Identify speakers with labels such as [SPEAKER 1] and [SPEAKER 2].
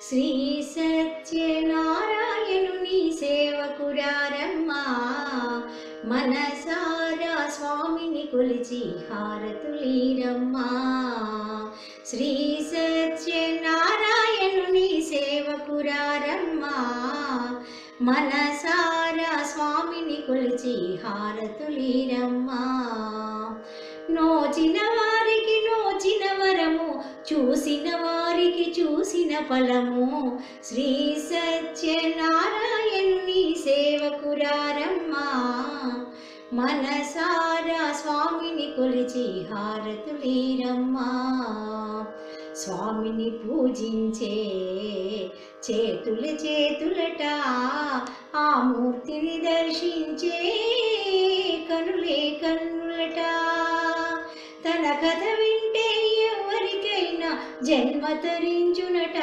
[SPEAKER 1] శ్రీ సత్యనారాయణుని సేవకురారమ్మా, మనసారా స్వామిని కొలిచి హారతులీరమ్మా. శ్రీ సత్యనారాయణుని సేవకురారమ్మా, మనసారా స్వామిని కొలిచి హారతులీరమ్మా. నోచిన వారికి నోచిన వరము, చూసిన వారికి చూసిన ఫలము. శ్రీ సత్యనారాయణుని సేవకురారమ్మా, మనసారా స్వామిని కొలిచి హారతులీరమ్మా. స్వామిని పూజించే చేతుల చేతులట, ఆ మూర్తిని దర్శించే కనులే కన్నులట. తన కథ వింటే ఎవరికైనా జన్మ తరించునట.